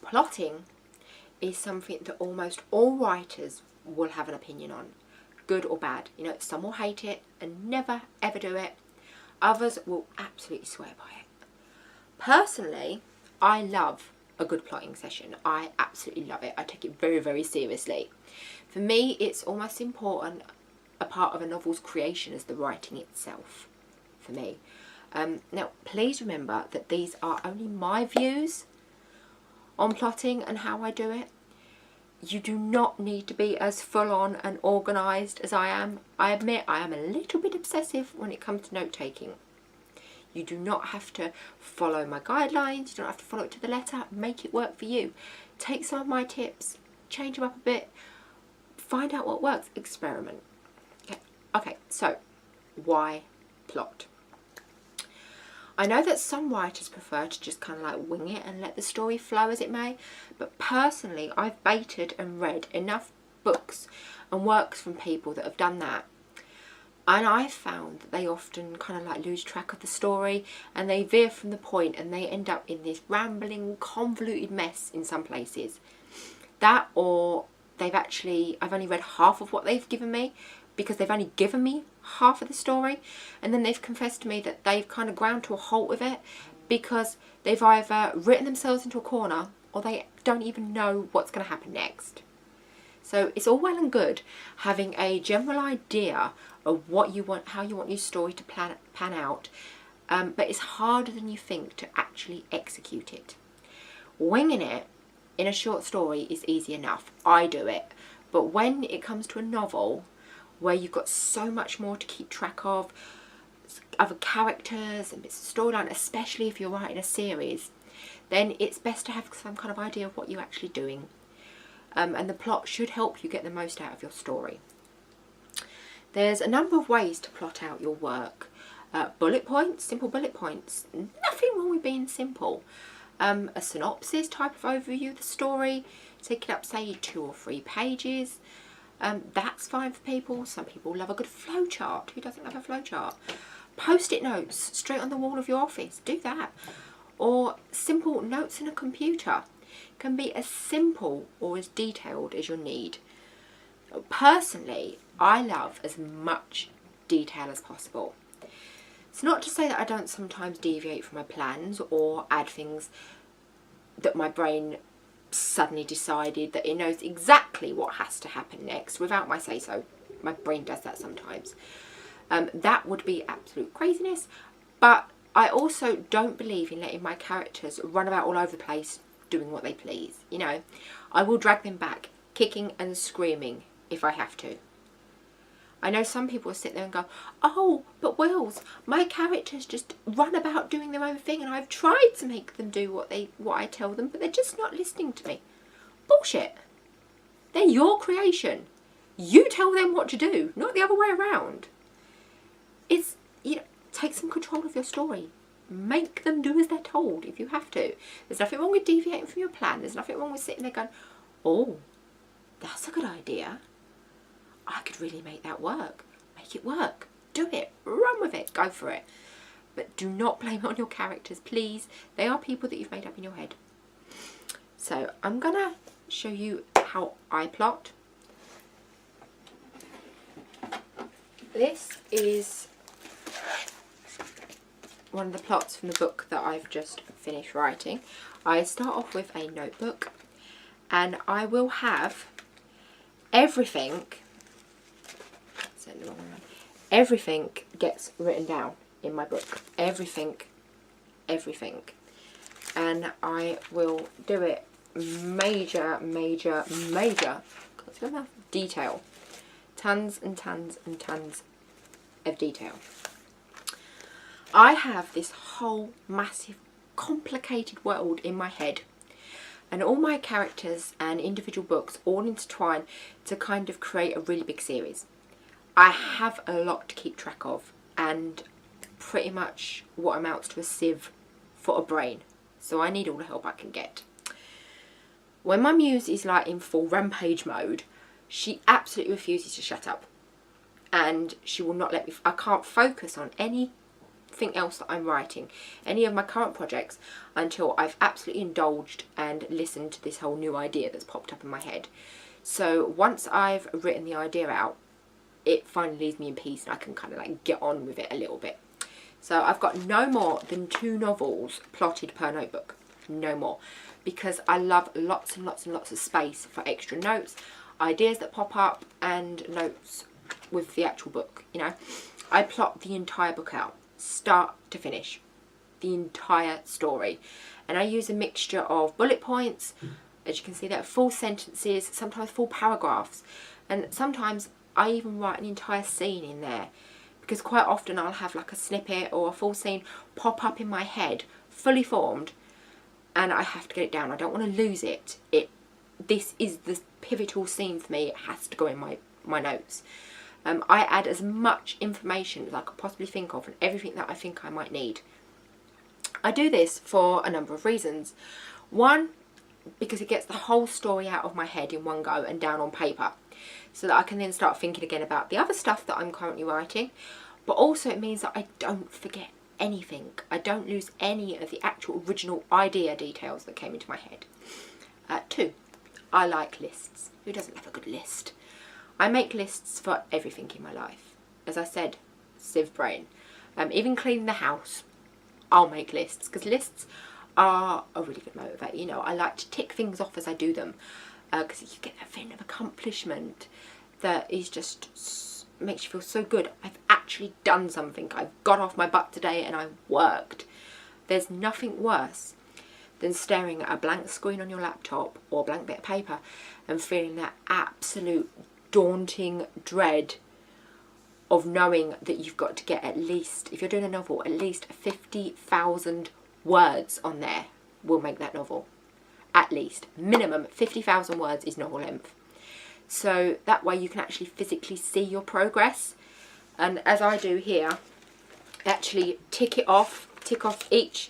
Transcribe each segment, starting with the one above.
Plotting is something that almost all writers will have an opinion on, good or bad. You know, some will hate it and never ever do it. Others will absolutely swear by it. Personally, I love a good plotting session. I absolutely love it. I take it very, very seriously. For me, it's almost important a part of a novel's creation as the writing itself, for me. Now, please remember that these are only my views on plotting and how I do it. You do not need to be as full on and organised as I am. I admit I am a little bit obsessive when it comes to note taking. You do not have to follow my guidelines, you don't have to follow it to the letter, make it work for you. Take some of my tips, change them up a bit, find out what works, experiment. Okay, so why plot? I know that some writers prefer to just kind of like wing it and let the story flow as it may, but personally I've baited and read enough books and works from people that have done that, and I've found that they often kind of like lose track of the story and they veer from the point and they end up in this rambling, convoluted mess in some places. That, or I've only read half of what they've given me because they've only given me half of the story, and then they've confessed to me that they've kind of ground to a halt with it because they've either written themselves into a corner or they don't even know what's going to happen next. So it's all well and good having a general idea of what you want, how you want your story to pan out, but it's harder than you think to actually execute it. Winging it in a short story is easy enough. I do it. But when it comes to a novel where you've got so much more to keep track of, other characters and bits of storyline, especially if you're writing a series, then it's best to have some kind of idea of what you're actually doing. And the plot should help you get the most out of your story. There's a number of ways to plot out your work. Bullet points, simple bullet points, nothing wrong with being simple. A synopsis type of overview of the story, take it up say 2 or 3 pages. That's fine for people. Some people love a good flowchart. Who doesn't love a flowchart? Post-it notes straight on the wall of your office, do that. Or simple notes in a computer. Can be as simple or as detailed as your need. Personally, I love as much detail as possible. It's not to say that I don't sometimes deviate from my plans or add things that my brain suddenly decided that it knows exactly what has to happen next without my say-so. My brain does that sometimes. That would be absolute craziness, but I also don't believe in letting my characters run about all over the place doing what they please. You know, I will drag them back, kicking and screaming if I have to. I know some people will sit there and go, oh, but Wills, my characters just run about doing their own thing and I've tried to make them do what I tell them, but they're just not listening to me. Bullshit. They're your creation. You tell them what to do, not the other way around. It's, you know, take some control of your story. Make them do as they're told if you have to. There's nothing wrong with deviating from your plan. There's nothing wrong with sitting there going, oh, that's a good idea. I could really make that work. Make it work. Do it. Run with it. Go for it. But do not blame it on your characters, please. They are people that you've made up in your head. So I'm going to show you how I plot. This is one of the plots from the book that I've just finished writing. I start off with a notebook and I will have everything gets written down in my book. Everything. And I will do it major detail. Tons and tons and tons of detail. I have this whole massive complicated world in my head, and all my characters and individual books all intertwine to kind of create a really big series. I have a lot to keep track of and pretty much what amounts to a sieve for a brain, so I need all the help I can get. When my muse is like in full rampage mode, she absolutely refuses to shut up and she will not let me, I can't focus on any anything else that I'm writing, any of my current projects, until I've absolutely indulged and listened to this whole new idea that's popped up in my head. So once I've written the idea out, it finally leaves me in peace and I can kind of like get on with it a little bit. So I've got no more than 2 novels plotted per notebook. No more. Because I love lots and lots and lots of space for extra notes, ideas that pop up, and notes with the actual book, you know. I plot the entire book out, start to finish, the entire story. And I use a mixture of bullet points, as you can see there, full sentences, sometimes full paragraphs. And sometimes I even write an entire scene in there, because quite often I'll have like a snippet or a full scene pop up in my head, fully formed, and I have to get it down. I don't want to lose it. This is the pivotal scene for me. It has to go in my notes. I add as much information as I could possibly think of and everything that I think I might need. I do this for a number of reasons. One, because it gets the whole story out of my head in one go and down on paper, so that I can then start thinking again about the other stuff that I'm currently writing. But also it means that I don't forget anything. I don't lose any of the actual original idea details that came into my head. 2, I like lists. Who doesn't love a good list? I make lists for everything in my life. As I said, sieve brain. Even cleaning the house, I'll make lists, because lists are a really good motivator. You know, I like to tick things off as I do them, because you get that feeling of accomplishment that is just makes you feel so good. I've actually done something. I've got off my butt today and I've worked. There's nothing worse than staring at a blank screen on your laptop or a blank bit of paper and feeling that absolute daunting dread of knowing that you've got to get at least, if you're doing a novel, at least 50,000 words on there will make that novel. At least. Minimum 50,000 words is novel length. So that way you can actually physically see your progress. And as I do here, actually tick off each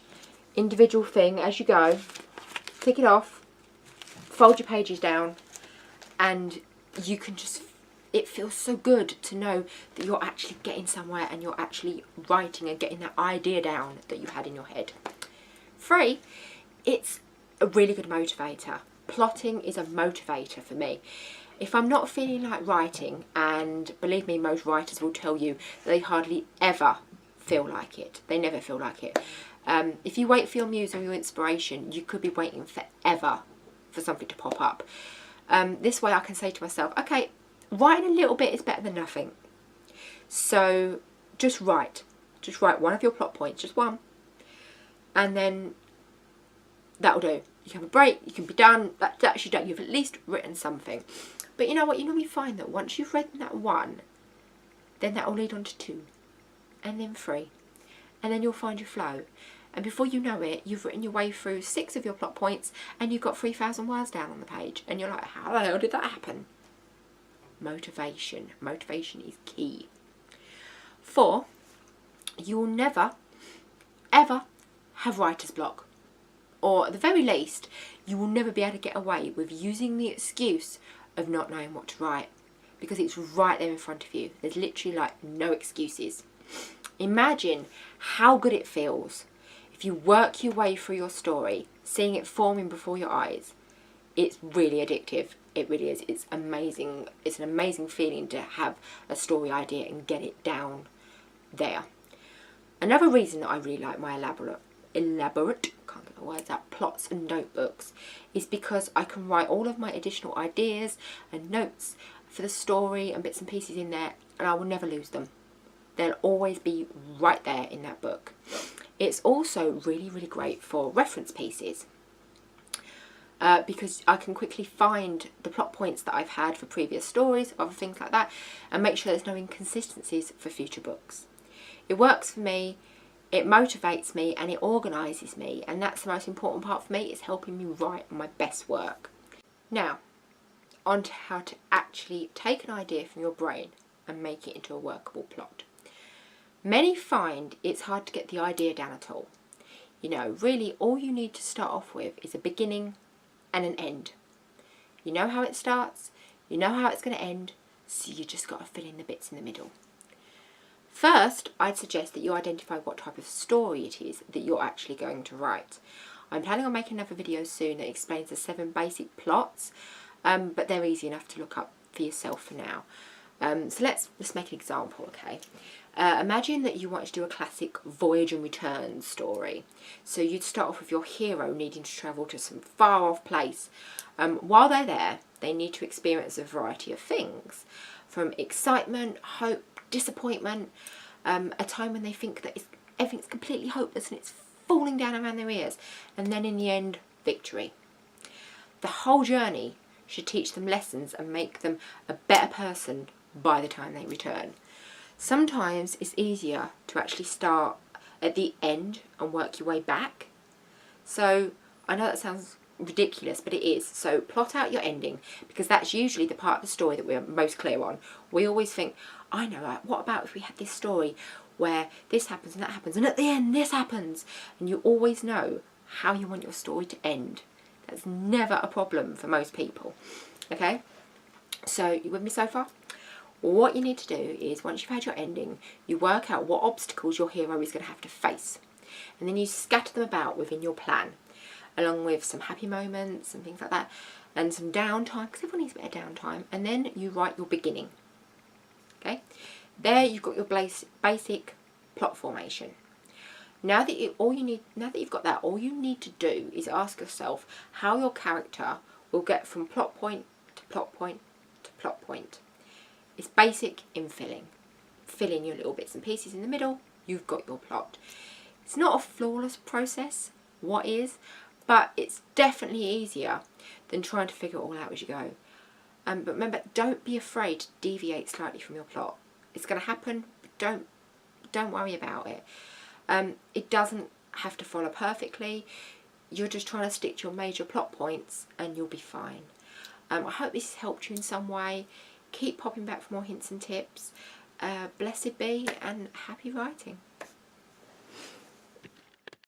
individual thing as you go. Tick it off, fold your pages down, and you can just, it feels so good to know that you're actually getting somewhere and you're actually writing and getting that idea down that you had in your head. 3, it's a really good motivator. Plotting is a motivator for me. If I'm not feeling like writing, and believe me, most writers will tell you that they hardly ever feel like it. They never feel like it. If you wait for your muse or your inspiration, you could be waiting forever for something to pop up. This way I can say to myself, okay, writing a little bit is better than nothing. So just write. Just write one of your plot points, just one. And then that'll do. You can have a break, you can be done, that's actually done. You've at least written something. But you know what, you normally find that once you've read that one, then that will lead on to 2, and then 3, and then you'll find your flow. And before you know it, you've written your way through 6 of your plot points, and you've got 3,000 words down on the page, and you're like, how the hell did that happen? Motivation. Motivation is key. 4, you will never, ever have writer's block. Or at the very least, you will never be able to get away with using the excuse of not knowing what to write, because it's right there in front of you. There's literally like no excuses. Imagine how good it feels if you work your way through your story, seeing it forming before your eyes. It's really addictive. It really is. It's amazing. It's an amazing feeling to have a story idea and get it down there. Another reason that I really like my elaborate, can't get my words out, plots and notebooks is because I can write all of my additional ideas and notes for the story and bits and pieces in there, and I will never lose them. They'll always be right there in that book. It's also really, really great for reference pieces because I can quickly find the plot points that I've had for previous stories, other things like that, and make sure there's no inconsistencies for future books. It works for me, it motivates me, and it organises me, and that's the most important part for me, is helping me write my best work. Now, on to how to actually take an idea from your brain and make it into a workable plot. Many find it's hard to get the idea down at all. You know, really all you need to start off with is a beginning and an end. You know how it starts, you know how it's going to end, so you just got to fill in the bits in the middle. First, I'd suggest that you identify what type of story it is that you're actually going to write. I'm planning on making another video soon that explains the 7 basic plots, but they're easy enough to look up for yourself for now. So let's make an example, okay? Imagine that you want to do a classic voyage and return story. So you'd start off with your hero needing to travel to some far off place. While they're there, they need to experience a variety of things, from excitement, hope, disappointment, a time when they think that everything's completely hopeless and it's falling down around their ears, and then in the end, victory. The whole journey should teach them lessons and make them a better person by the time they return. Sometimes it's easier to actually start at the end and work your way back. So I know that sounds ridiculous, but it is. So plot out your ending, because that's usually the part of the story that we're most clear on. We always think, I know, what about if we had this story where this happens and that happens, and at the end this happens, and you always know how you want your story to end. That's never a problem for most people. Okay, so you with me so far? What you need to do is, once you've had your ending, you work out what obstacles your hero is going to have to face, and then you scatter them about within your plan, along with some happy moments and things like that, and some downtime, because everyone needs a bit of downtime, and then you write your beginning. Okay, there you've got your basic plot formation. Now that you've got that, all you need to do is ask yourself how your character will get from plot point to plot point to plot point. It's basic infilling. Fill in your little bits and pieces in the middle, you've got your plot. It's not a flawless process, what is, but it's definitely easier than trying to figure it all out as you go. But remember, don't be afraid to deviate slightly from your plot. It's going to happen, but don't worry about it. It doesn't have to follow perfectly. You're just trying to stick to your major plot points and you'll be fine. I hope this has helped you in some way. Keep popping back for more hints and tips. Blessed be and happy writing.